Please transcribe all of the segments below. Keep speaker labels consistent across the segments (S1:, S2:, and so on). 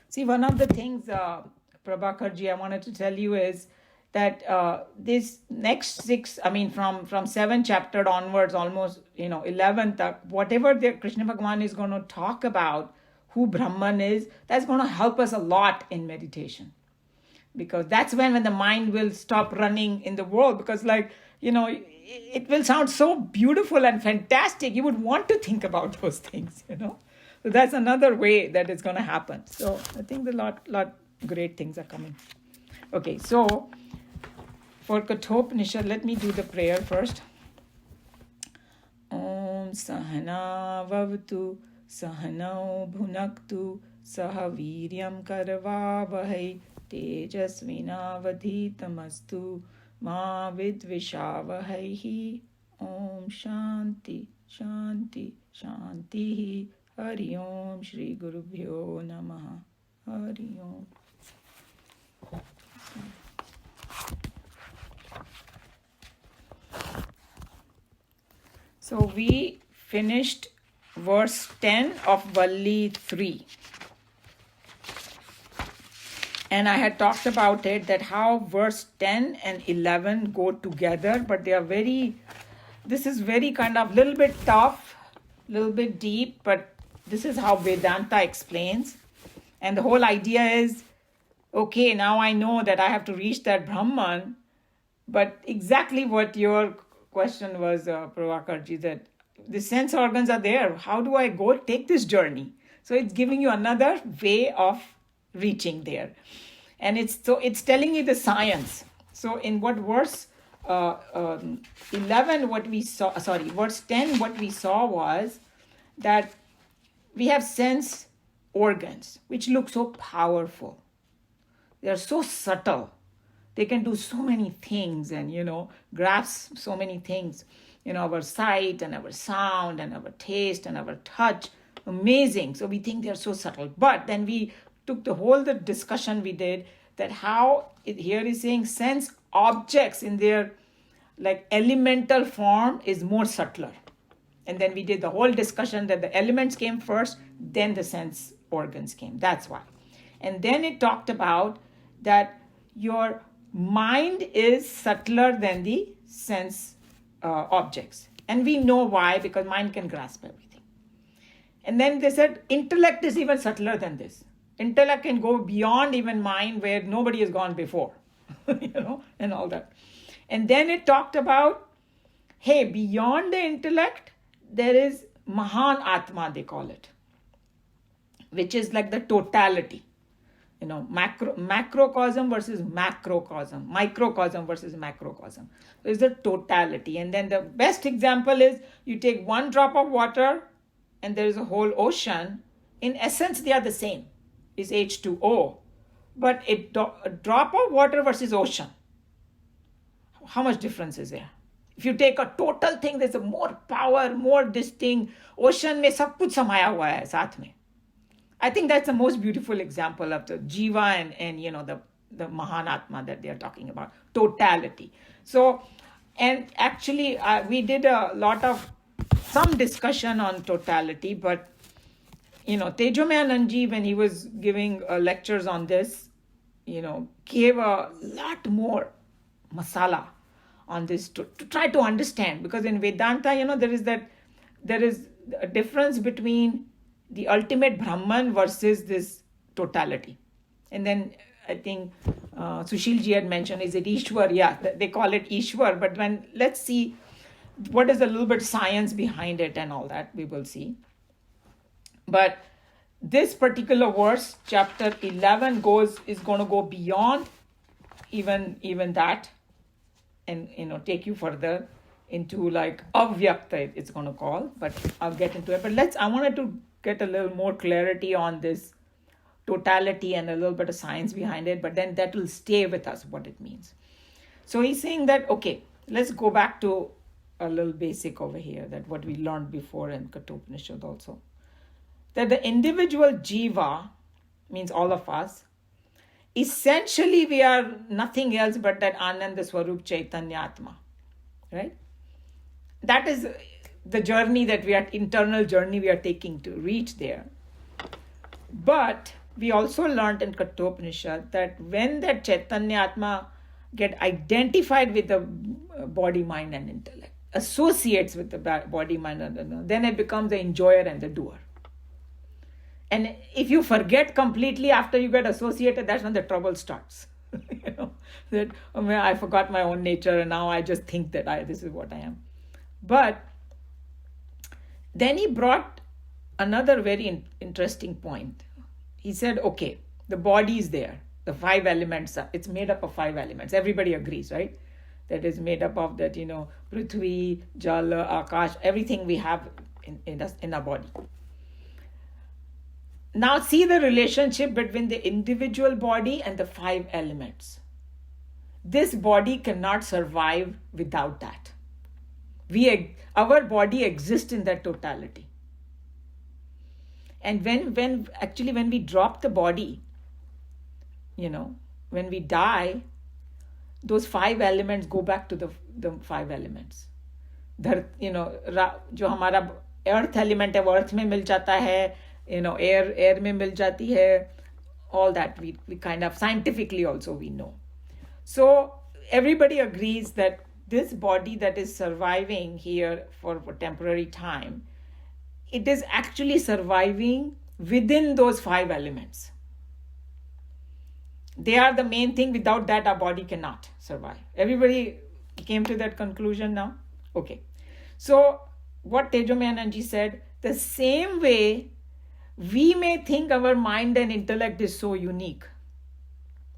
S1: See, one of the things, Prabhakarji, I wanted to tell you is that this next six, I mean, from seven chapter onwards, almost 11th, whatever the Krishna Bhagavan is going to talk about, who Brahman is, that's going to help us a lot in meditation, because that's when the mind will stop running in the world, because it will sound so beautiful and fantastic, you would want to think about those things. So that's another way that it's going to happen. So I think a lot great things are coming. Okay, so for Kathoupanishad, let me do the prayer first. Om Sahana Vavatu Sahanau Bhunaktu Saha Viryam Karavavahai Tejasvinavadhitamastu Ma Vidvishavahaihi. Om Shanti Shanti Shanti. Hari Om Shri Gurubhyo Namaha. Hari Om. So we finished verse 10 of Valli 3. And I had talked about it, that how verse 10 and 11 go together, but they are this is very kind of little bit tough, little bit deep, but this is how Vedanta explains. And the whole idea is, okay, now I know that I have to reach that Brahman, but exactly what your question was, Prabhakarji, that the sense organs are there. How do I go take this journey? So it's giving you another way of reaching there. And it's telling you the science. So in what verse 11, verse 10, what we saw was that we have sense organs, which look so powerful. They are so subtle. They can do so many things and, grasp so many things. Our sight and our sound and our taste and our touch. Amazing. So we think they're so subtle. But then we took the discussion we did, that how here is saying sense objects in their elemental form is more subtler. And then we did the whole discussion that the elements came first, then the sense organs came. That's why. And then it talked about that your mind is subtler than the sense objects. And we know why, because mind can grasp everything. And then they said intellect is even subtler than this. Intellect can go beyond even mind, where nobody has gone before, and all that. And then it talked about, hey, beyond the intellect, there is Mahan Atma, they call it, which is like the totality. Macrocosm versus macrocosm, microcosm versus macrocosm. So it's the totality. And then the best example is you take one drop of water and there is a whole ocean. In essence, they are the same. It's H2O. But a drop of water versus ocean, how much difference is there? If you take a total thing, there's a more power, more this thing. Ocean में सब कुछ समाया हुआ है साथ में. I think that's the most beautiful example of the Jiva and the Mahanatma that they are talking about. Totality. So, and actually we did some discussion on totality, but Tejomayananji, when he was giving lectures on this, gave a lot more masala on this to try to understand, because in Vedanta, there is a difference between the ultimate Brahman versus this totality. And then I think Sushilji had mentioned, is it Ishwar? Yeah, they call it Ishwar, but let's see what is a little bit science behind it and all that, we will see. But this particular verse, chapter 11, is going to go beyond even that, and take you further into like avyakta, it's going to call, but I'll get into it. But I wanted to get a little more clarity on this totality and a little bit of science behind it, but then that will stay with us, what it means. So he's saying that, okay, let's go back to a little basic over here, that what we learned before in Kathoupanishad also. That the individual jiva, means all of us, essentially we are nothing else but that Ananda Swarup Chaitanya Atma, right? That is the journey that internal journey we are taking to reach there. But we also learned in Kathoupanishad that when that Chaitanya Atma get identified with the body, mind and intellect, associates with the body, mind and intellect, then it becomes the enjoyer and the doer. And if you forget completely after you get associated, that's when the trouble starts. That I forgot my own nature and now I just think that this is what I am. But then he brought another very interesting point. He said, okay, the body is there. The 5 elements, it's made up of 5 elements. Everybody agrees, right? That is made up of that, Prithvi, Jala, Akash, everything we have in our body. Now see the relationship between the individual body and the 5 elements. This body cannot survive without that. Our body exists in that totality. And when we drop the body, when we die, those 5 elements go back to the 5 elements. जो हमारा earth element है वो earth में मिल जाता है, air में मिल जाती है. All that we kind of scientifically also we know. So everybody agrees that this body that is surviving here for temporary time, it is actually surviving within those 5 elements. They are the main thing. Without that, our body cannot survive. Everybody came to that conclusion now? Okay. So what Tejomayananji said, the same way we may think our mind and intellect is so unique,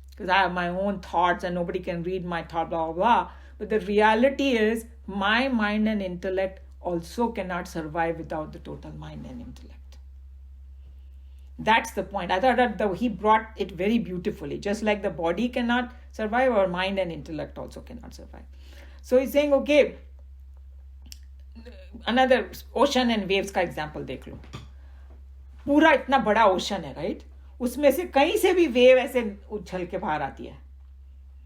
S1: because I have my own thoughts and nobody can read my thought, blah, blah, blah. But the reality is my mind and intellect also cannot survive without the total mind and intellect. That's the point. I thought that he brought it very beautifully. Just like the body cannot survive, our mind and intellect also cannot survive. So he's saying, okay, another ocean and waves का example देख लो. पूरा इतना बड़ा ocean है, right? उसमें से कहीं से भी वेव ऐसे उछल के बाहर आती है,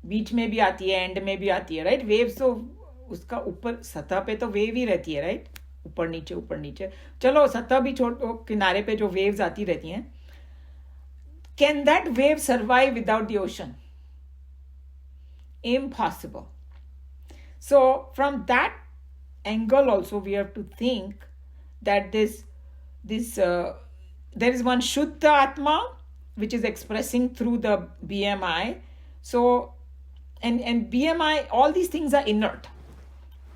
S1: बीच में भी आती है, एंड में भी आती है, राइट? वेव्स तो उसका ऊपर सतह पे तो वेव ही रहती है, राइट? ऊपर नीचे. चलो सतह भी छोड़ो, किनारे पे जो वेव्स आती रहती हैं, can that wave survive without the ocean? Impossible. So from that angle also we have to think that there is one Shuddha Atma which is expressing through the BMI. So and BMI, all these things are inert,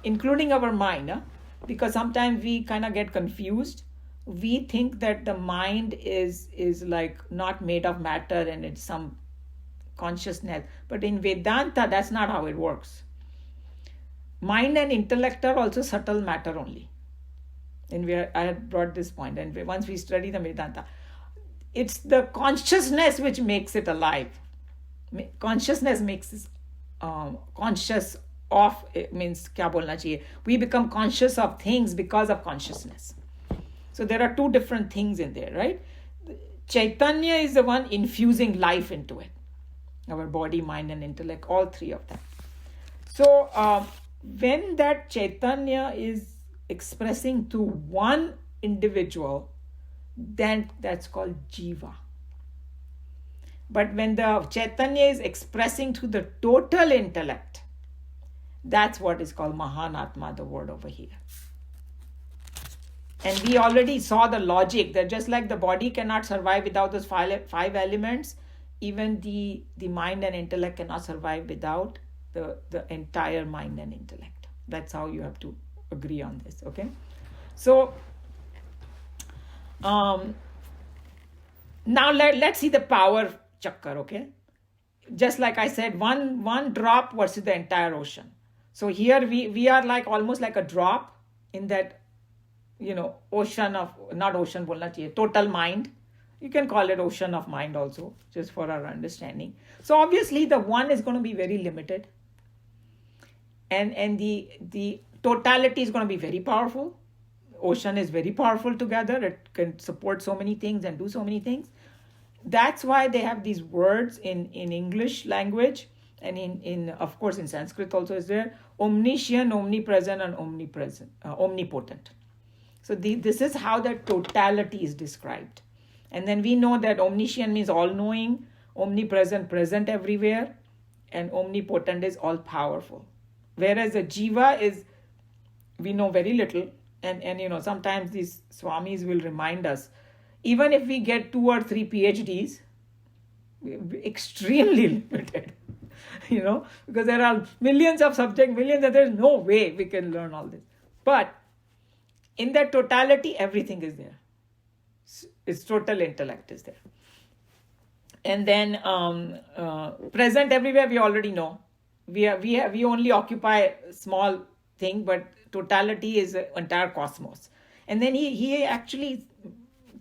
S1: including our mind, because sometimes we kind of get confused. We think that the mind is like not made of matter and it's some consciousness. But in Vedanta, that's not how it works. Mind and intellect are also subtle matter only. And I had brought this point. And once we study the Vedanta, it's the consciousness which makes it alive. Consciousness makes it conscious of, it means kya bolna chahiye? We become conscious of things because of consciousness. So there are 2 different things in there, right? Chaitanya is the one infusing life into it. Our body, mind and intellect, all 3 of them. So when that Chaitanya is expressing to one individual, then that's called Jiva. But when the Chaitanya is expressing to the total intellect, that's what is called Mahanatma, the word over here. And we already saw the logic that just like the body cannot survive without those 5 elements, even the mind and intellect cannot survive without the entire mind and intellect. That's how you have to agree on this, okay? So now let's see the power chakkar, okay? Just like I said, one drop versus the entire ocean. So here we are like almost like a drop in that, ocean of, not ocean bolna chahiye, total mind. You can call it ocean of mind also, just for our understanding. So obviously the one is going to be very limited. And the totality is going to be very powerful. Ocean is very powerful together. It can support so many things and do so many things. That's why they have these words in English language, and in of course in Sanskrit also is there, omniscient, omnipresent, and omnipotent. So this is how the totality is described. And then we know that omniscient means all-knowing, omnipresent, present everywhere, and omnipotent is all-powerful. Whereas the jiva is, we know very little, and sometimes these swamis will remind us, even if we get 2 or 3 PhDs, we're extremely limited, because there are millions of subjects, millions, and there's no way we can learn all this. But in that totality, everything is there. Its total intellect is there. And then present everywhere, we already know. We only occupy a small thing, but totality is the entire cosmos. And then he actually,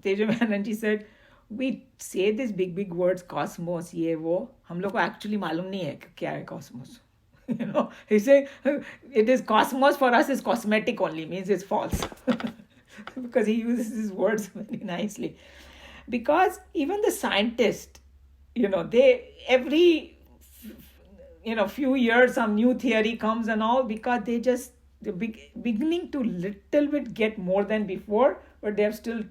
S1: Tejamananji said, we say these big words, cosmos, ye wo, hum log ko actually malum nahi hai कि क्या है cosmos. He say it is cosmos for us is cosmetic only, means it's false. Because he uses his words very nicely. Because even the scientists, they every few years some new theory comes and all, because they're beginning to little bit get more than before, but they have still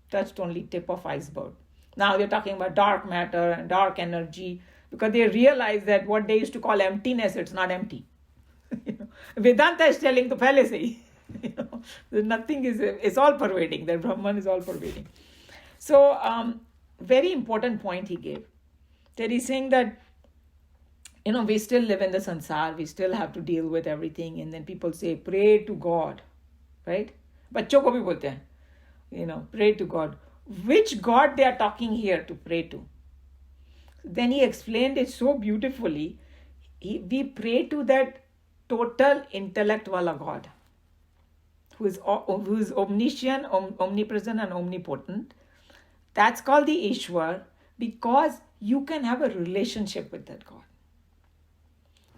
S1: touched only tip of iceberg. Now they're talking about dark matter and dark energy, because they realize that what they used to call emptiness, it's not empty. Vedanta is telling to pehle se hi, nothing is, it's all pervading, that Brahman is all pervading. So very important point he gave, that he's saying that we still live in the sansar, we still have to deal with everything, and then people say pray to God, right? बच्चों को भी बोलते हैं, pray to God. Which God they are talking here to pray to? Then he explained it so beautifully. We pray to that total intellect wala God, who is omniscient, omnipresent, and omnipotent. That's called the Ishwar, because you can have a relationship with that God.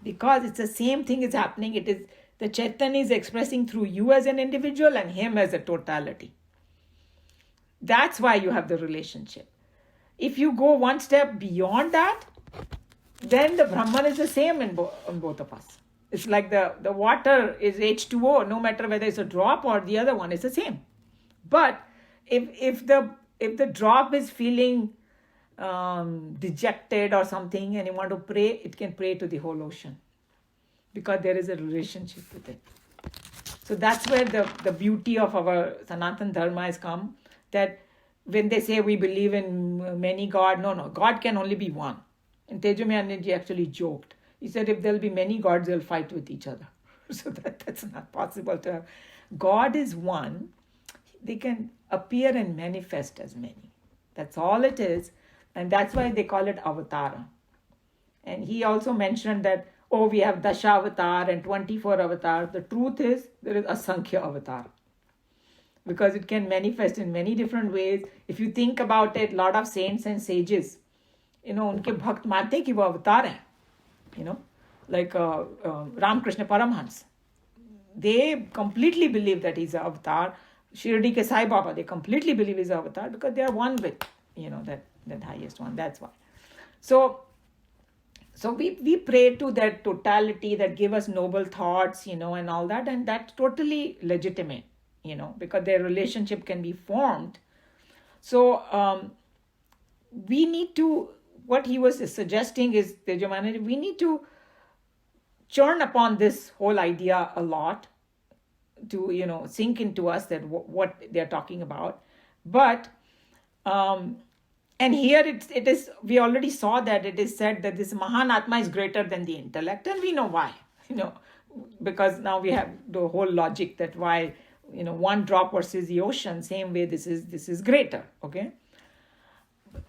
S1: Because it's the same thing is happening. It is the Chaitanya is expressing through you as an individual and him as a totality. That's why you have the relationship. If you go one step beyond that, then the Brahman is the same in both of us. It's like the water is H2O, no matter whether it's a drop or the other one, it's the same. But if the drop is feeling dejected or something and you want to pray, it can pray to the whole ocean, because there is a relationship with it. So that's where the beauty of our Sanatana Dharma has come, that when they say we believe in many God, no, God can only be one. And Tejamananji actually joked. He said if there'll be many gods, they'll fight with each other. So that's not possible to have. God is one. They can appear and manifest as many. That's all it is. And that's why they call it avatara. And he also mentioned that, we have Dasha avatar and 24 avatar. The truth is, there is Asankhya avatar. Because it can manifest in many different ways. If you think about it, a lot of saints and sages, unke bhakt mante ki wo avatar hai. Like Ramakrishna Paramhans. They completely believe that he's an avatar. Shirdi ke Sai Baba, they completely believe he's an avatar, because they are one with, that highest one. That's why. So we pray to that totality that give us noble thoughts, and all that. And that's totally legitimate, because their relationship can be formed. So we need to, what he was suggesting is, Tejamananji, we need to churn upon this whole idea a lot to, sink into us that what they're talking about. But, and here it is, we already saw that it is said that this Mahan Atma is greater than the intellect, and we know why, because now we have the whole logic that why, one drop versus the ocean, same way this is greater, okay?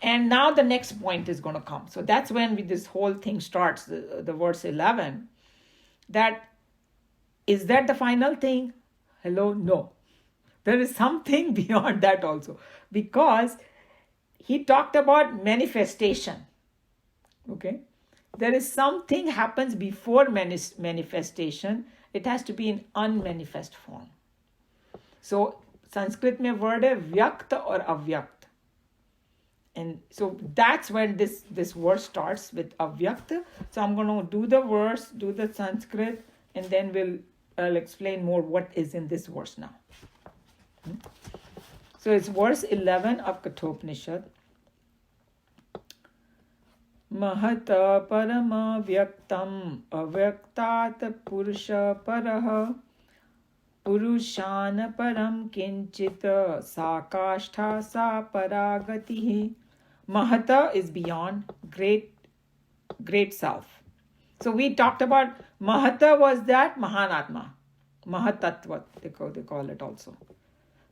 S1: And now the next point is going to come. So that's when this whole thing starts, the verse 11, that is that the final thing? Hello? No. There is something beyond that also, because he talked about manifestation, okay? There is something happens before manifestation. It has to be in unmanifest form. So Sanskrit mein word hai vyakt or avyakt. And so that's when this verse starts with avyakt. So I'm going to do the verse, do the Sanskrit, and then I'll explain more what is in this verse now. So it's verse 11 of Kathoupanishad. Mahata parama vyaktam avyaktat purusha paraha purushan param kinchit sakashtha sa paragatihi. Mahata is beyond, great self. So we talked about Mahata was that Mahanatma, Mahatattva, they call it also.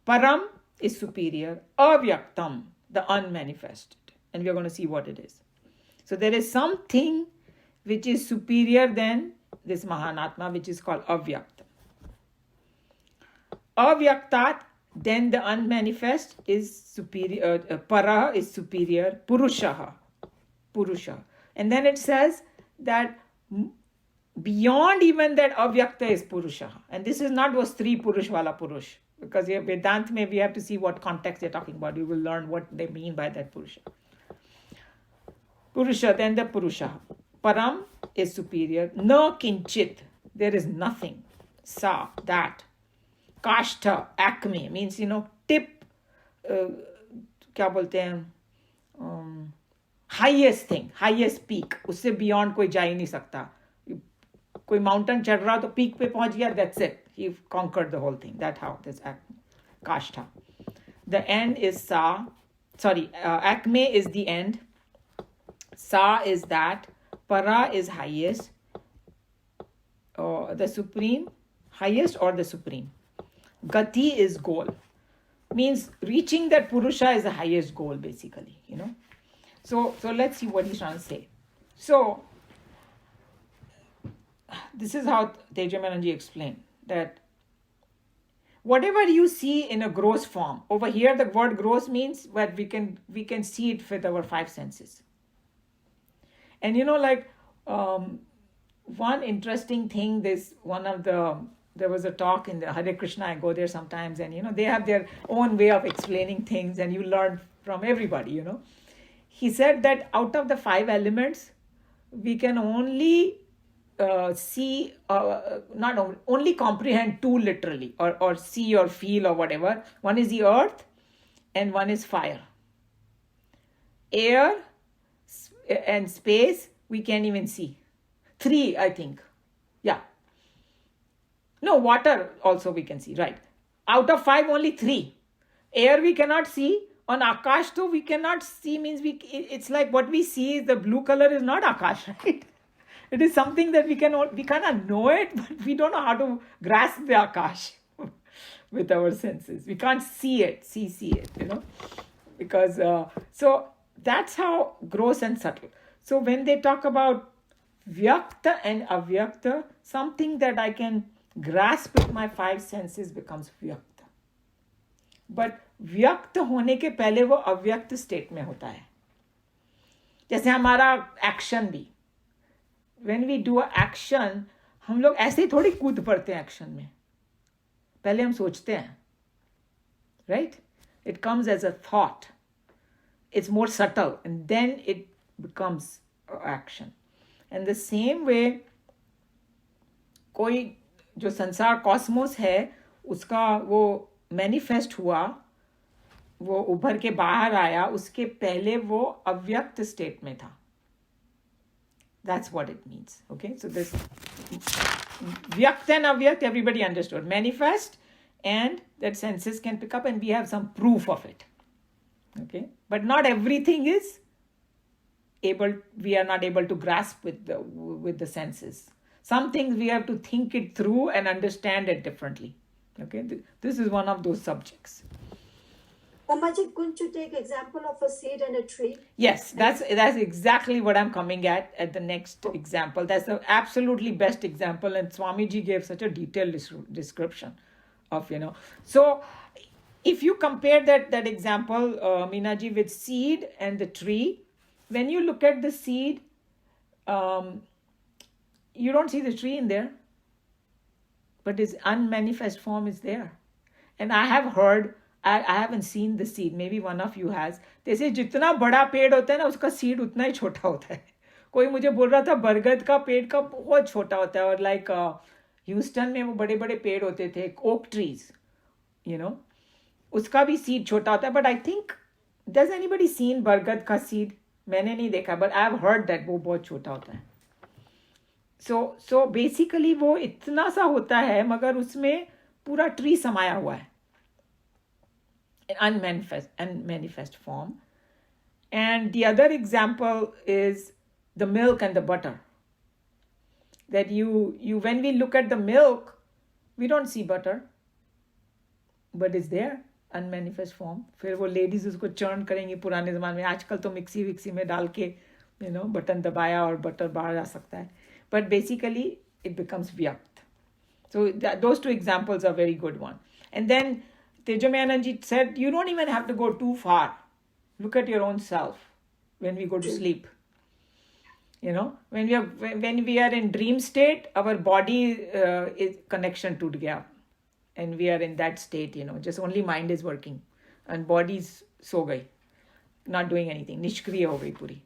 S1: Param is superior, Avyaktam, the unmanifested. And we are going to see what it is. So there is something which is superior than this Mahanatma, which is called Avyaktam. Avyaktat, then the unmanifest is superior, Para is superior, Purusha. And then it says that beyond even that Avyakta is Purusha. And this is not was three Purush wala Purush. Because here Vedanta mein we have to see what context they're talking about. We will learn what they mean by that Purusha. Purusha, then the Purusha. Param is superior. Na kinchit, there is nothing. Sa, that. Kashtha, acme, means, tip, क्या बोलते हैं, highest thing, highest peak. उससे beyond कोई जा ही नहीं सकता. कोई mountain चढ़ रहा तो peak पे पहुंच गया, that's it. He conquered the whole thing. That's how this Kashtha. The end is acme is the end. Sa is that. Para is highest. The supreme, highest or the supreme. Gati is goal. Means reaching that Purusha is the highest goal, basically, So let's see what he's trying to say. So, this is how Tejamananji explained that whatever you see in a gross form, over here the word gross means that we can see it with our five senses. And one interesting thing, there was a talk in the Hare Krishna, I go there sometimes, and they have their own way of explaining things, and you learn from everybody, He said that out of the five elements, we can only see, not only comprehend two literally, or see or feel or whatever. One is the earth, and one is fire. Air and space, we can't even see. Three, I think. Yeah. No, water also we can see, right. Out of five, only three. Air we cannot see. On Akash too, we cannot see, means it's like what we see is the blue color is not Akash, right? It is something that we cannot know it, but we don't know how to grasp the Akash with our senses. We can't see it, because, so that's how gross and subtle. So when they talk about Vyakta and Avyakta, something that I can grasp with my five senses becomes Vyakta. But व्यक्त होने के पहले वो अव्यक्त state में होता है. जैसे हमारा एक्शन भी, when we do action, हम लोग ऐसे ही थोड़ी कूद पड़ते हैं एक्शन में. पहले हम सोचते हैं, right? It comes as a thought. It's more subtle, and then it becomes action. And the same way, कोई जो संसार कॉस्मोस है, उसका वो मैनिफेस्ट हुआ, वो उभर के बाहर आया, उसके पहले वो अव्यक्त स्टेट में था. That's what it means. Okay, so this vyakt and avyakt, everybody understood. Manifest, and that senses can pick up, and we have some proof of it. Okay, but not everything is we are not able to grasp with the senses. Some things we have to think it through and understand it differently. Okay, this is one of those subjects.
S2: Umaji, couldn't you take example of a seed and a tree?
S1: Yes, that's exactly what I'm coming at the next example. That's the absolutely best example, and Swamiji gave such a detailed description of, So, if you compare that example, Meenaji, with seed and the tree, when you look at the seed, you don't see the tree in there, but its unmanifest form is there. And I have heard, I haven't seen the seed, maybe one of you has. They say जितना बड़ा पेड़ होता है ना, उसका seed उतना ही छोटा होता है. कोई मुझे बोल रहा था बरगद का पेड़ का बहुत छोटा होता है, और लाइक ह्यूस्टन में वो बड़े बड़े पेड़ होते थे, ओक ट्रीज, उसका भी सीड छोटा होता है. But I think does anybody seen बरगद का सीड? मैंने नहीं देखा, but I have heard that वो बहुत छोटा होता है. सो बेसिकली वो इतना सा होता है, मगर उसमें पूरा ट्री समाया हुआ है, unmanifest form. And the other example is the milk and the butter. That you when we look at the milk, we don't see butter, but it's there, unmanifest form. फिर वो लेडीज उसको churn करेंगी पुराने ज़माने में. आजकल तो mixie विक्सी में डाल के बटन दबाया और बटर बाहर आ सकता है. But basically it becomes vyakt. So those two examples are very good one. And then Tejameyananji said, you don't even have to go too far. Look at your own self when we go to sleep. When we are in dream state, our body is connection toot gaya. And we are in that state, just only mind is working. And body is so gayi, not doing anything. Nishkriya ho gayi puri.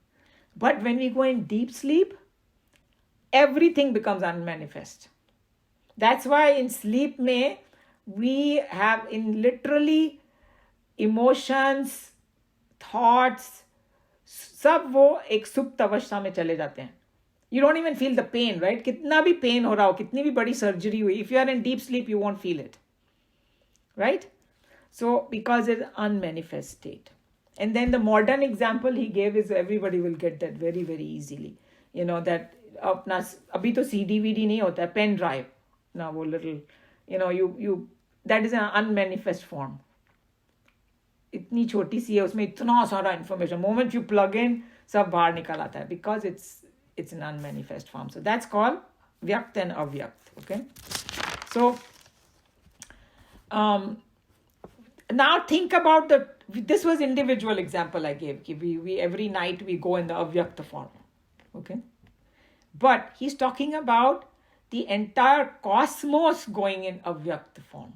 S1: But when we go in deep sleep, everything becomes unmanifest. That's why in sleep mein, we have in literally emotions, thoughts, सब वो एक सुप्त अवस्था में चले जाते हैं. You don't even feel the pain, right? कितना भी pain हो रहा हो, कितनी भी बड़ी surgery हुई, if you are in deep sleep, you won't feel it. Right? So, because it's unmanifest state. And then the modern example he gave is everybody will get that very, very easily. That अपना अभी तो CD VD नहीं होता है, pen drive. Now वो little, you that is an unmanifest form. इतनी छोटी सी है, उसमें इतना सारा information. Moment you plug in, सब बाहर निकल आता है, because it's an unmanifest form. So that's called vyakt and avyakt. Okay. So now think about this was individual example I gave. We every night we go in the avyakta form. Okay. But he's talking about the entire cosmos going in avyakta form.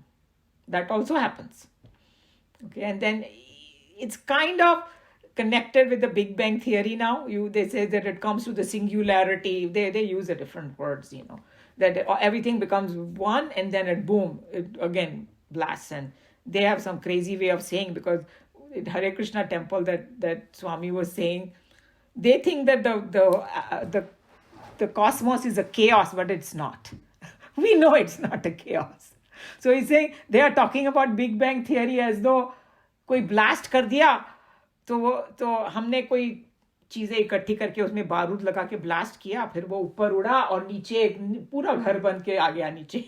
S1: That also happens. Okay, and then it's kind of connected with the Big Bang theory now. They say that it comes to the singularity. They use a different words, that everything becomes one and then it boom, it again blasts. And they have some crazy way of saying, because in Hare Krishna temple that Swami was saying, they think that the cosmos is a chaos, but it's not. We know it's not a chaos. So he's saying they are talking about Big Bang theory as though कोई blast कर दिया तो हमने कोई चीजें इकट्ठी करके उसमें बारूद लगा के blast किया, फिर वो ऊपर उड़ा और नीचे पूरा घर बन के आ गया नीचे.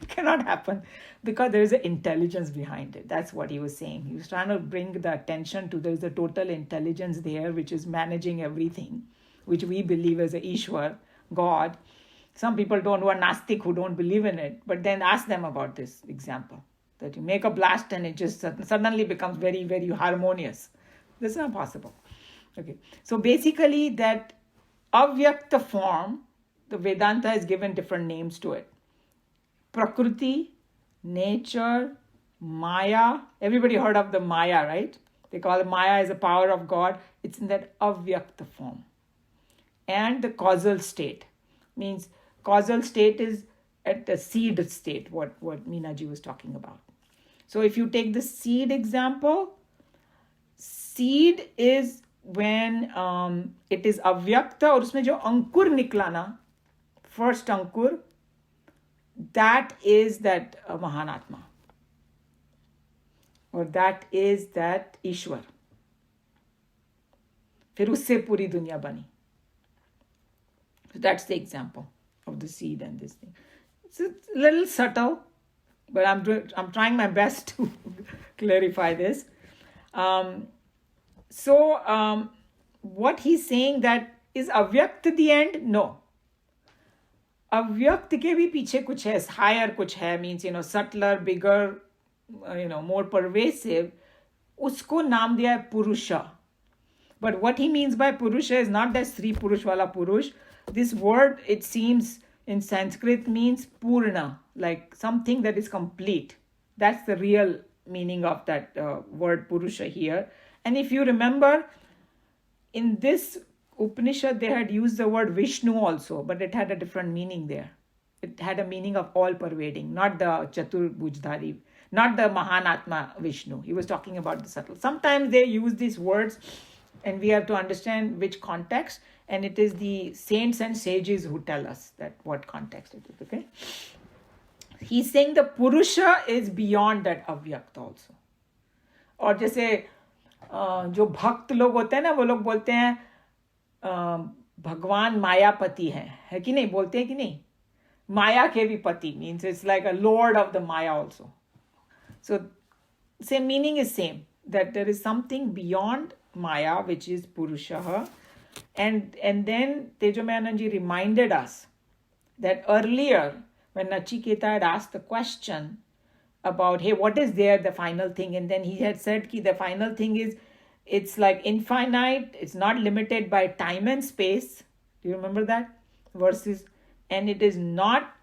S1: It cannot happen, because there is an intelligence behind it. That's what he was saying. He was trying to bring the attention to there is a total intelligence there which is managing everything, which we believe as a Ishwar, God. Some people who are Nastic, who don't believe in it, but then ask them about this example, that you make a blast and it just suddenly becomes very, very harmonious. This is not possible. Okay, so basically that avyakta form, the Vedanta has given different names to it. Prakriti, nature, Maya. Everybody heard of the Maya, right? They call it Maya as a power of God. It's in that avyakta form. And the causal state means causal state is at the seed state, what Meenaji was talking about. So if you take the seed example, seed is when it is avyakta और उसमें जो अंकुर निकला ना, first Ankur, that is that Mahanatma, or that is that Ishwar. फिर उससे पूरी दुनिया बनी. So that's the example of the seed and this thing. It's a little subtle, but I'm trying my best to clarify this. So what he's saying, that is avyakt the end? No. अव्यक्त के भी पीछे कुछ है, higher कुछ है, means subtler, bigger, more pervasive. उसको नाम दिया है पुरुषा. But what he means by purusha is not that Sri Purush wala Purush. This word, it seems in Sanskrit, means purna, like something that is complete. That's the real meaning of that word purusha here. And if you remember, in this Upanishad, they had used the word Vishnu also, but it had a different meaning there. It had a meaning of all pervading, not the Chaturbhujdhari. not the Mahanatma Vishnu. He was talking about the subtle. Sometimes they use these words and we have to understand which context, and it is the saints and sages who tell us that what context it is. Okay, he's saying the Purusha is beyond that Avyakt also. और जैसे जो भक्त लोग होते हैं ना, वो लोग बोलते हैं भगवान मायापति है कि नहीं, बोलते हैं कि नहीं, माया के भी पति means it's like a lord of the Maya also. So same meaning is same, that there is something beyond Maya which is Purusha. And then Tejomayananji reminded us that earlier when Nachiketa had asked the question about, hey, what is there, the final thing, and then he had said ki the final thing is, it's like infinite, it's not limited by time and space. Do you remember that verses? And it is not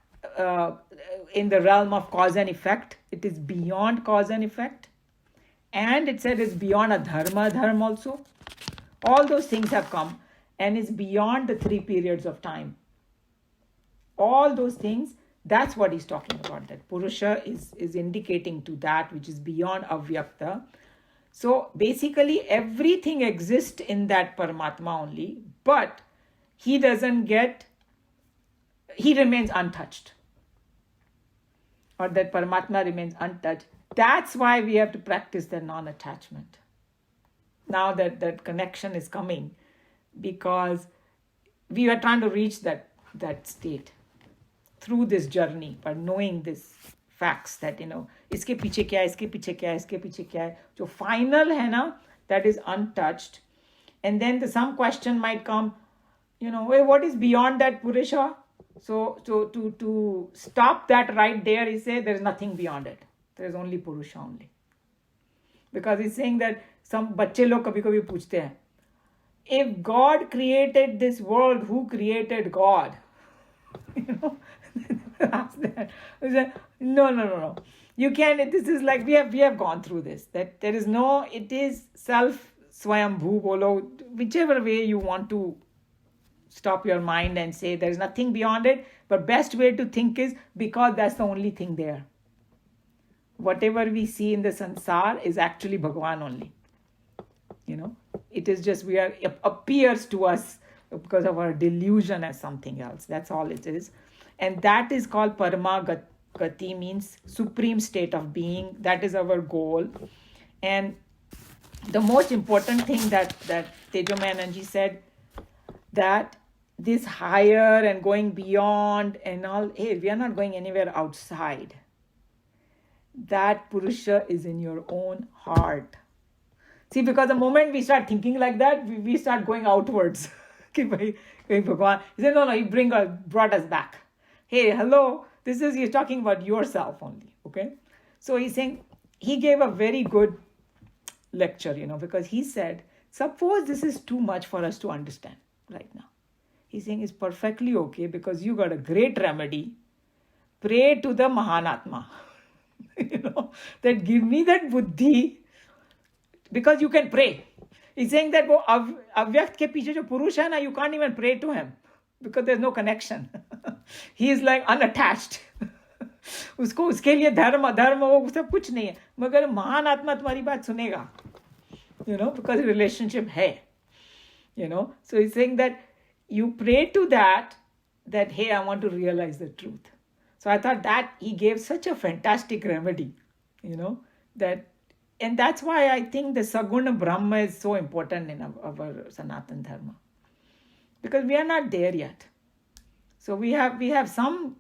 S1: in the realm of cause and effect. It is beyond cause and effect. And it said it's beyond a dharma also. All those things have come and it's beyond the 3 periods of time. All those things, that's what he's talking about. That Purusha is indicating to that which is beyond Avyakta. So basically everything exists in that Paramatma only, but he remains untouched. Or that Paramatma remains untouched. That's why we have to practice the non-attachment. Now that connection is coming, because we are trying to reach that state through this journey, by knowing these facts that, iske piche kya hai, iske piche kya hai, iske piche kya hai. So final hai na, that is untouched. And then some question might come, hey, what is beyond that Purusha? So to stop that right there, he said there is nothing beyond it. There is only Purusha only. Because he's saying that some बच्चे लोग कभी कभी पूछते हैं, if God created this world, who created God? Ask that. No. You can. This is like we have gone through this. That there is no. It is self swayambhu bolo. Whichever way you want to stop your mind and say there is nothing beyond it. But best way to think is because that's the only thing there. Whatever we see in the sansar is actually Bhagavan only. It is just it appears to us because of our delusion as something else. That's all it is. And that is called Parama Gati, means supreme state of being. That is our goal. And the most important thing that Tejomayananji said, that this higher and going beyond and all, hey, we are not going anywhere outside. That Purusha is in your own heart. See, because the moment we start thinking like that, we start going outwards. He said, no, he brought us back. Hey, hello, he's talking about yourself only, okay? So he's saying, he gave a very good lecture, because he said, suppose this is too much for us to understand right now. He's saying it's perfectly okay because you got a great remedy. Pray to the Mahanatma. That give me that buddhi, because you can pray. He's saying that avyakt ke piche jo Purusha hai na, you can't even pray to him because there's no connection. He is like unattached. उसके लिए धर्म वो सब कुछ नहीं है, मगर महान आत्मा तुम्हारी बात सुनेगा, because relationship है, So he's saying that you pray to that hey, I want to realize the truth. So I thought that he gave such a fantastic remedy, that, and that's why I think the Saguna Brahma is so important in our Sanatan Dharma, because we are not there yet. So we have some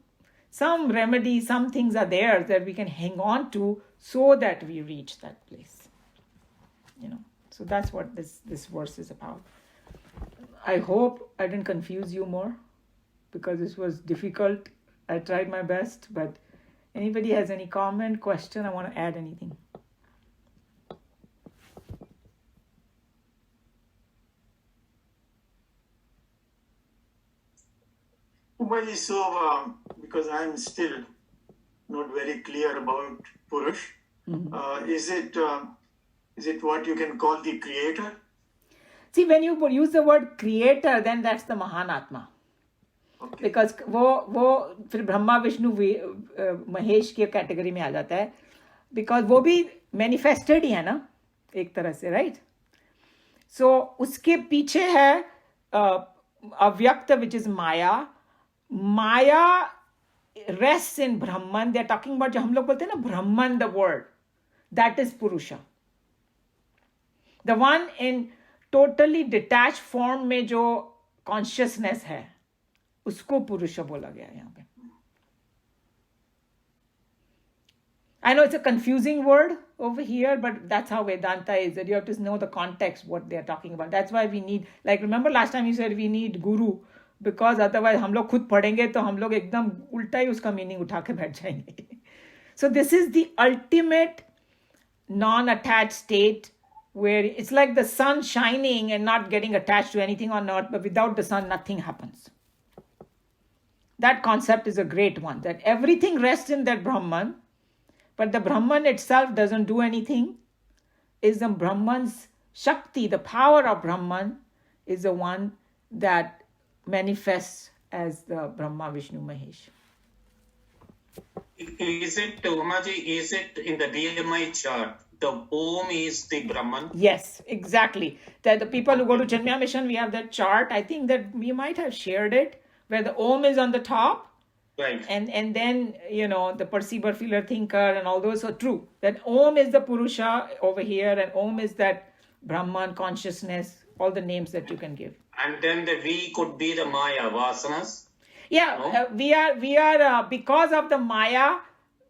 S1: remedy, some things are there that we can hang on to so that we reach that place. So that's what this verse is about. I hope I didn't confuse you more, because this was difficult. I tried my best, but anybody has any comment, question, I want to add anything?
S3: So, because I'm still not very clear about Purush, is it what you can call the creator?
S1: See, when you use the word creator, then that's the Mahanatma. Okay. Because वो फिर ब्रह्मा विष्णु महेश के category में आ जाता है. Because वो भी manifested ही है ना एक तरह से, राइट? सो उसके पीछे है अव्यक्त, which is Maya. Maya rests in Brahman. They are talking about जो हम लोग बोलते हैं ना Brahman, the word. That is Purusha. The one in totally detached form में जो consciousness है, उसको पुरुष बोला गया यहाँ पे. I know it's a confusing word over here, but that's how Vedanta is, that you have to know the context, what they are talking about. That's why we need, like, remember last time you said we need guru, because otherwise हम लोग खुद पढ़ेंगे तो हम लोग एकदम उल्टा ही उसका मीनिंग उठा के बैठ जाएंगे. So this is the ultimate non-attached state, where it's like the sun shining and not getting attached to anything on earth, but without the sun nothing happens. That concept is a great one, that everything rests in that Brahman, but the Brahman itself doesn't do anything. Is the Brahman's Shakti, the power of Brahman, is the one that manifests as the Brahma, Vishnu, Mahesh.
S4: Is it, Umaji, is it in the DMI chart, the Om is the Brahman?
S1: Yes, exactly. That the people who go to Chinmaya Mission, we have that chart. I think that we might have shared it, where the Om is on the top.
S4: Right.
S1: And then, you know, the perceiver, feeler, thinker, and all those are true. That Om is the Purusha over here, and Om is that Brahman, consciousness, all the names that you can give.
S4: And then the V could be the Maya, Vasanas.
S1: Yeah,
S4: No?
S1: we are because of the Maya,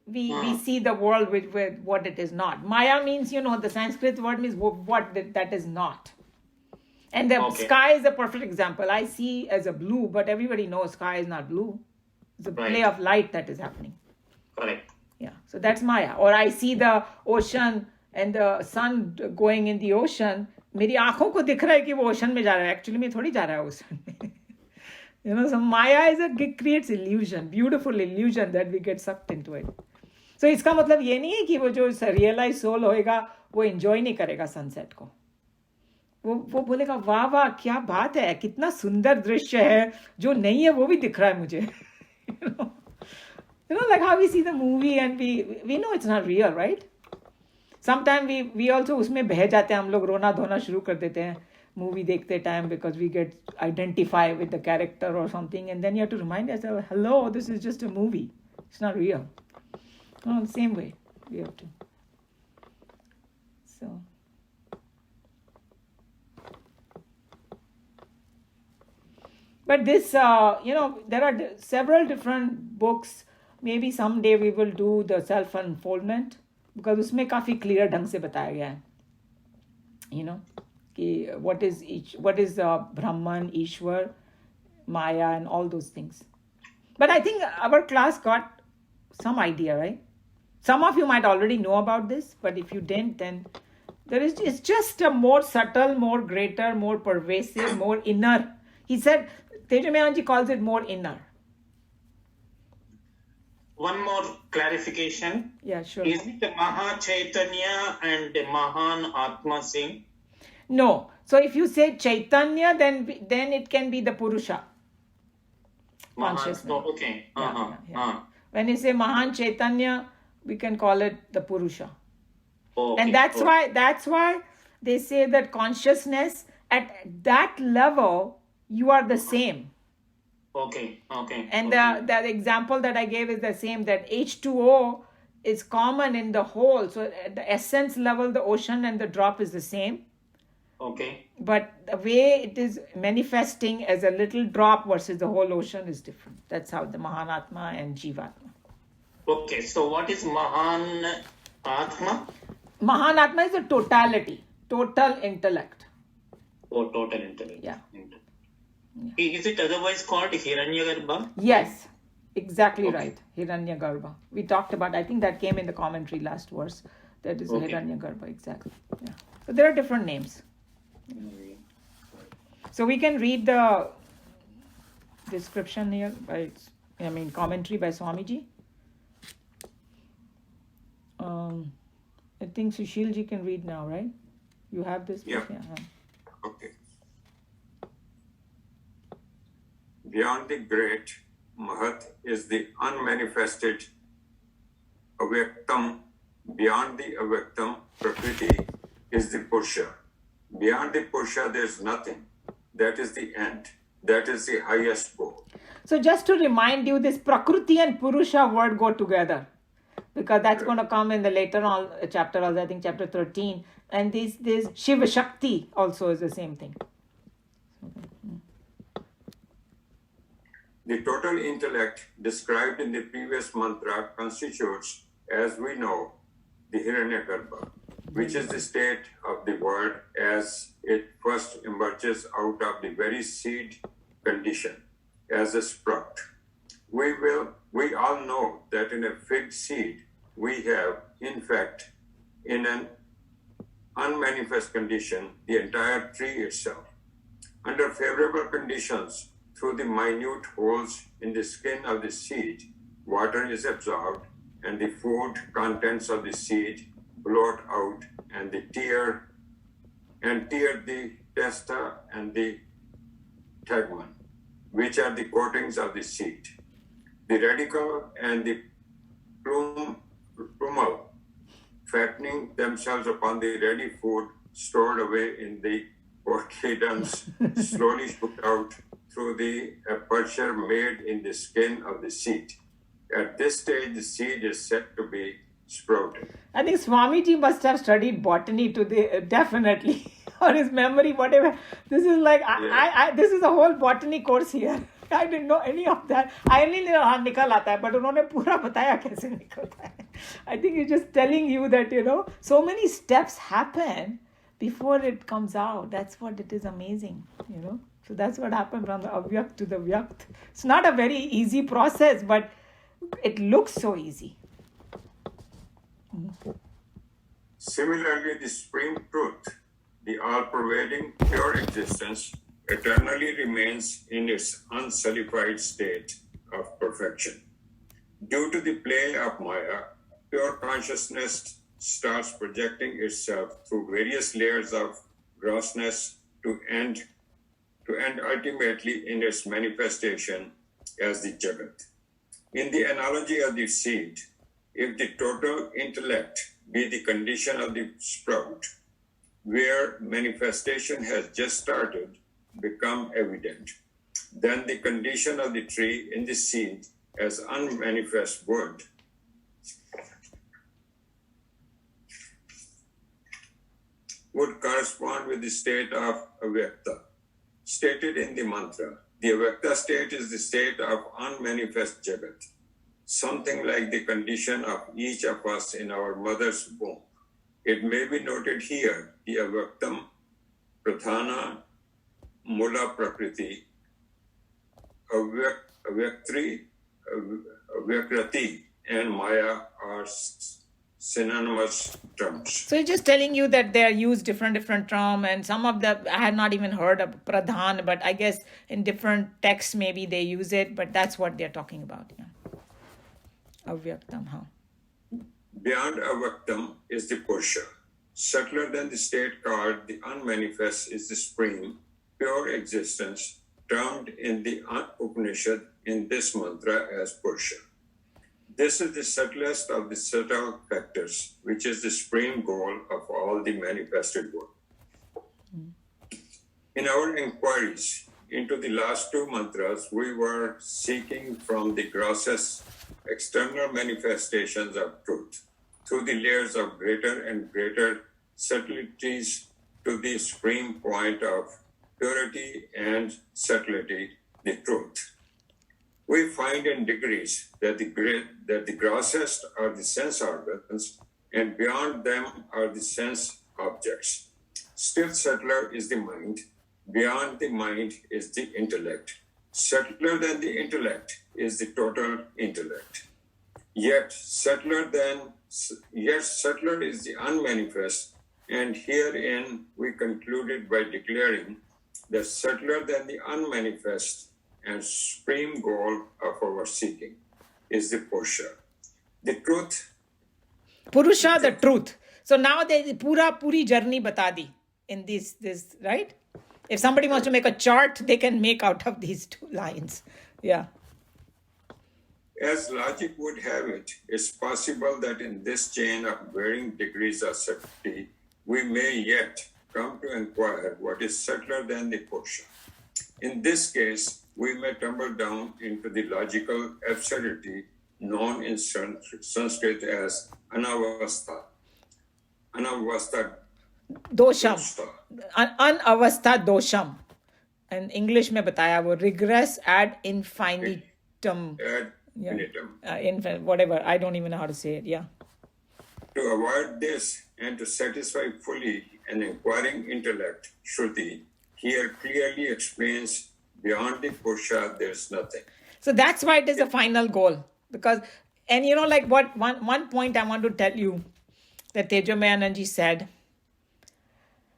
S1: we see the world with what it is not. Maya means, you know, the Sanskrit word means what that is not. And the sky is a perfect example. I see as a blue, but everybody knows sky is not blue. It's a play of light that is happening.
S4: Correct.
S1: Yeah, so that's Maya. Or I see the ocean and the sun going in the ocean. मेरी आँखों को दिख रहा है कि वो ocean में जा रहा है. Actually में थोड़ी जा रहा है ocean में. You know, so Maya creates illusion, beautiful illusion that we get sucked into it. So इसका मतलब ये नहीं है कि वो जो realized soul होएगा वो enjoy नहीं करेगा sunset को. वो बोलेगा वाह वाह क्या बात है, कितना सुंदर दृश्य है, जो नहीं है वो भी दिख रहा है मुझे. You know, like how we see the movie and we know it's not real, right? Sometimes we also उसमें बह जाते हैं, हम लोग रोना धोना शुरू कर देते हैं movie देखते time, because we get identify with the character or something, and then you have to remind yourself, hello, this is just a movie, it's not real. No, the same way we have to. So but this you know, there are several different books. Maybe someday we will do the self unfoldment, because उसमें काफी clear ढंग से बताया गया है, you know, कि what is Brahman, Ishwar, Maya, and all those things. But I think our class got some idea, right? Some of you might already know about this, but if you didn't, then it's just a more subtle, more greater, more pervasive, more inner. He said, Tejameyanji calls it more inner.
S4: One more clarification.
S1: Yeah, sure.
S4: Is it Maha Chaitanya and Mahan Atma Singh?
S1: No. So if you say Chaitanya, then it can be the Purusha. Consciousness.
S4: No, okay.
S1: Yeah. When you say Mahan Chaitanya, we can call it the Purusha.
S4: Okay.
S1: And that's why they say that consciousness, at that level, you are the same.
S4: Okay.
S1: And the example that I gave is the same, that H2O is common in the whole. So at the essence level, the ocean and the drop is the same.
S4: Okay.
S1: But the way it is manifesting as a little drop versus the whole ocean is different. That's how the Mahanatma and Jivatma.
S4: Okay, so what is Mahan Atma?
S1: Mahanatma is a totality, total intellect.
S4: Oh, total intellect.
S1: Yeah.
S4: Is it otherwise called Hiranyagarbha?
S1: Yes, exactly right. Hiranyagarbha. We talked about, I think that came in the commentary last verse. That is Hiranyagarbha, exactly. Yeah. So there are different names. So we can read the description here commentary by Swamiji. I think Sushil ji can read now, right? You have this?
S5: Yeah. Okay. Beyond the great, Mahat is the unmanifested, Avyaktam, beyond the Avyaktam Prakriti is the Purusha. Beyond the Purusha, there's nothing. That is the end. That is the highest goal.
S1: So just to remind you, this Prakriti and Purusha word go together, because that's going to come in the later on chapter, also, I think chapter 13. And this Shiva Shakti also is the same thing.
S5: The total intellect described in the previous mantra constitutes, as we know, the Hiranyagarbha, which is the state of the world as it first emerges out of the very seed condition as a sprout. We all know that in a fig seed, we have, in fact, in an unmanifest condition, the entire tree itself. Under favorable conditions, through the minute holes in the skin of the seed, water is absorbed and the food contents of the seed blot out and tear the testa and the tegmen, which are the coatings of the seed. The radicle and the plumule, fattening themselves upon the ready food stored away in the cotyledons, slowly shoot out through the aperture made in the skin of the seed. At this stage, the seed is said to be sprouted.
S1: I think Swamiji must have studied botany to the definitely, or his memory, whatever. This is like this is a whole botany course here. I didn't know any of that. I only know हाँ निकल आता है, but उन्होंने पूरा बताया कैसे निकलता है. I think he's just telling you that so many steps happen before it comes out. That's what it is amazing, So that's what happened from the avyakt to the vyakt. It's not a very easy process, but it looks so easy.
S5: Similarly, the supreme truth, the all-pervading pure existence, eternally remains in its unsullified state of perfection. Due to the play of Maya, pure consciousness starts projecting itself through various layers of grossness to end ultimately in its manifestation as the Jagat. In the analogy of the seed, if the total intellect be the condition of the sprout, where manifestation has just started, become evident, then the condition of the tree in the seed as unmanifest wood would correspond with the state of avyakta, stated in the mantra. The avyakta state is the state of unmanifest jagat, something like the condition of each of us in our mother's womb. It may be noted here, the avyaktam, pradhana, mula prakriti, avyaktri, avyakrati, and maya are synonymous terms.
S1: So it's just telling you that they are used different term, and some of the I had not even heard of pradhan, but I guess in different texts maybe they use it, but that's what they're talking about. Avyaktam,
S5: Beyond avyaktam is the Purusha. Subtler than the state called the unmanifest is the supreme, pure existence, termed in the Upanishad in this mantra as Purusha. This is the subtlest of the subtle factors, which is the supreme goal of all the manifested world. In our inquiries into the last two mantras, we were seeking from the grossest external manifestations of truth through the layers of greater and greater subtleties to the supreme point of purity and subtlety, the truth. We find in degrees that the grossest are the sense organs, and beyond them are the sense objects. Still subtler is the mind. Beyond the mind is the intellect. Subtler than the intellect is the total intellect. Yet subtler is the unmanifest, and herein we concluded by declaring that subtler than the unmanifest and supreme goal of our seeking is the Purusha. The truth.
S1: Purusha, the truth. So now the puri journey bata di in this, right? If somebody wants to make a chart, they can make out of these two lines. Yeah.
S5: As logic would have it, it's possible that in this chain of varying degrees of subtlety, we may yet come to inquire what is subtler than the Purusha. In this case, we may tumble down into the logical absurdity known in Sanskrit as anavastha. Anavastha
S1: dosham,
S5: dosha.
S1: अनअवस्था dosham. And English में बताया वो regress ad infinitum.
S5: Ad
S1: Yeah.
S5: infinitum.
S1: Whatever. I don't even know how to say it. Yeah.
S5: To avoid this and to satisfy fully an inquiring intellect, Shruti here clearly explains beyond the Purusha there is nothing.
S1: So that's why it is a final goal. Because, and you know, like what one point I want to tell you that Tejomayananji said,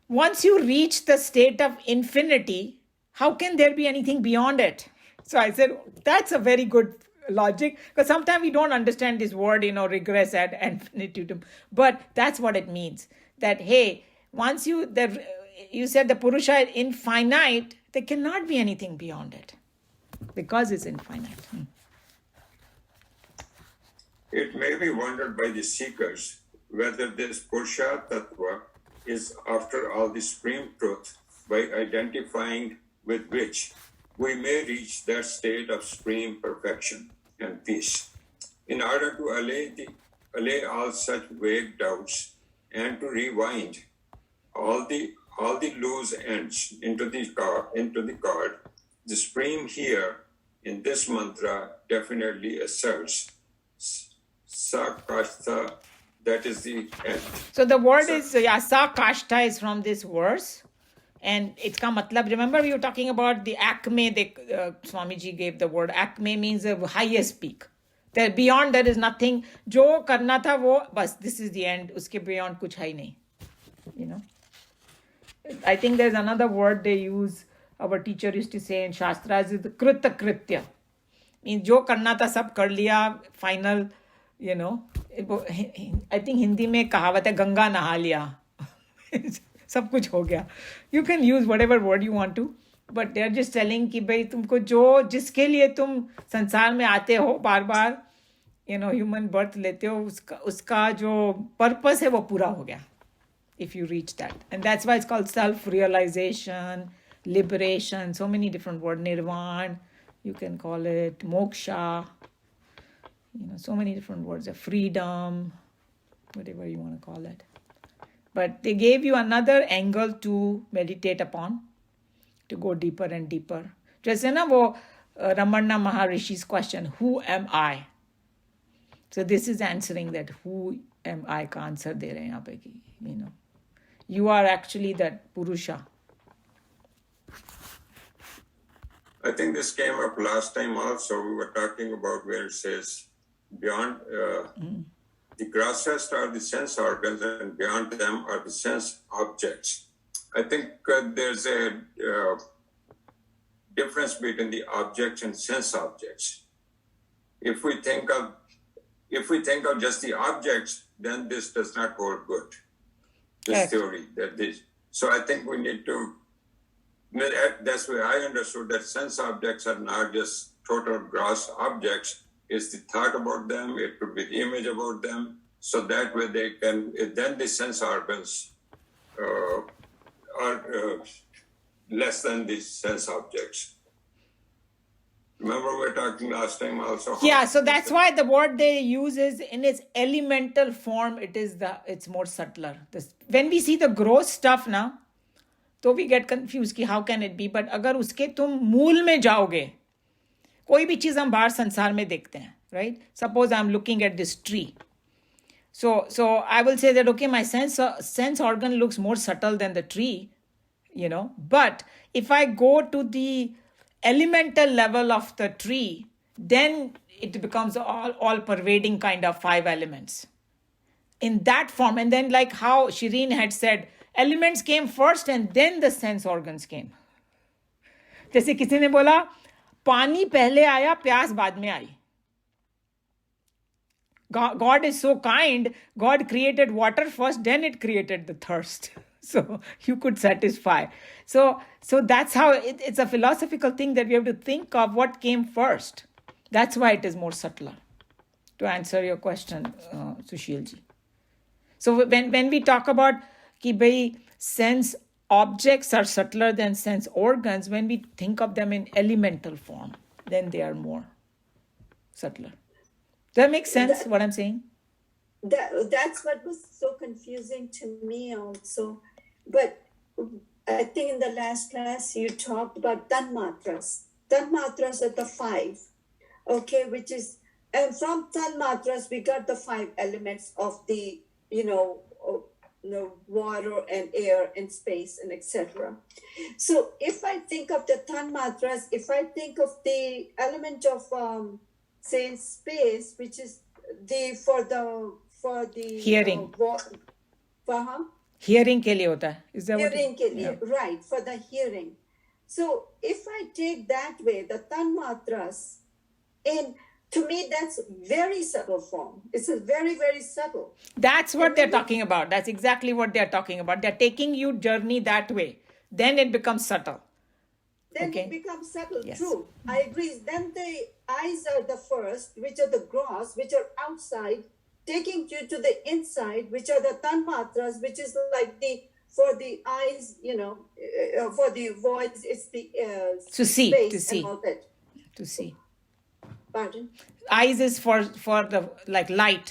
S1: once you reach the state of infinity, how can there be anything beyond it? So I said, that's a very good logic, because sometimes we don't understand this word, regress ad infinitum. But that's what it means. That, hey, once you said the Purusha is infinite, there cannot be anything beyond it, because it's infinite.
S5: It may be wondered by the seekers whether this Purusha Tattva is after all the supreme truth by identifying with which we may reach that state of supreme perfection and peace. In order to allay all such vague doubts and to rewind all the loose ends into the cord, the supreme here in this mantra definitely asserts Sakashta, that is the end.
S1: So the word is, Sakashta is from this verse. And it's ka matlab, remember we were talking about the acme, Swamiji gave the word. Acme means the highest peak. There, beyond there is nothing. Jo karna tha wo, bas, this is the end. Uske beyond kuch hai nahi. I think there's another word they use, our teacher used to say in Shastras, is the krita kritya. Means jo karna tha sab kar liya, final, I think Hindi में कहावत है गंगा नहा लिया. सब कुछ हो गया. You can use whatever word you want to, but they're just telling कि भाई तुमको जो जिसके लिए तुम संसार में आते हो बार बार, human birth लेते हो, उसका जो purpose है वो पूरा हो गया. If you reach that. And that's why it's called self-realization, liberation, so many different words. Nirvana, you can call it moksha, so many different words. Freedom, whatever you want to call it. But they gave you another angle to meditate upon, to go deeper and deeper. Just Ramana Maharishi's question, who am I? So this is answering that, who am I ka answer de rahe yahan pe ki, You are actually that Purusha.
S5: I think this came up last time also. We were talking about where it says beyond the grasses are the sense organs and beyond them are the sense objects. I think there's a difference between the objects and sense objects. If we think of just the objects, then this does not hold good. This theory that this. So I think we need to. That's why I understood that sense objects are not just total gross objects. It's the thought about them. It could be the image about them. So that way they can. Then the sense organs are less than the sense objects. Remember we were talking last time also.
S1: Yeah, so that's why the word they use is in its elemental form. It's more subtler. When we see the gross stuff now, तो we get confused कि how can it be? But अगर उसके तुम मूल में जाओगे, कोई भी चीज़ हम बाहर संसार में देखते हैं, right? Suppose I'm looking at this tree. So I will say that, okay, my sense organ looks more subtle than the tree, But if I go to the elemental level of the tree, then it becomes all pervading kind of 5 elements. In that form, and then like how Shireen had said, elements came first and then the sense organs came. जैसे किसी ने बोला पानी पहले आया प्यास बाद में आई. God is so kind. God created water first, then it created the thirst. So you could satisfy. So that's how it's a philosophical thing that we have to think of what came first. That's why it is more subtler. To answer your question, Sushilji. So when we talk about कि भाई sense objects are subtler than sense organs, when we think of them in elemental form, then they are more subtler. Does that make sense, what I'm saying?
S2: That's what was so confusing to me also. But I think in the last class you talked about tanmatras. Tanmatras are the 5, okay, which is, and from tanmatras we got the 5 elements of the, water and air and space and etc. So if I think of the tanmatras, if I think of the element of say space, which is for the
S1: Hearing.
S2: for
S1: Hearing के लिए होता है. Is that
S2: hearing
S1: what?
S2: के लिए, right, for the hearing. So if I take that way, the tanmatras, and to me that's very subtle form. It's a very, very subtle.
S1: That's what they're talking about. That's exactly what they're talking about. They're taking you journey that way. Then it becomes subtle.
S2: Then
S1: Okay.
S2: it becomes subtle.
S1: Yes.
S2: True, I agree. Then the eyes are the first, which are the gross, which are outside, taking you to the inside, which are the tanmatras, which is like for the eyes, for the voice, it's the
S1: To see,
S2: space
S1: to see.
S2: and all that.
S1: To see.
S2: Pardon?
S1: Eyes is for the like light.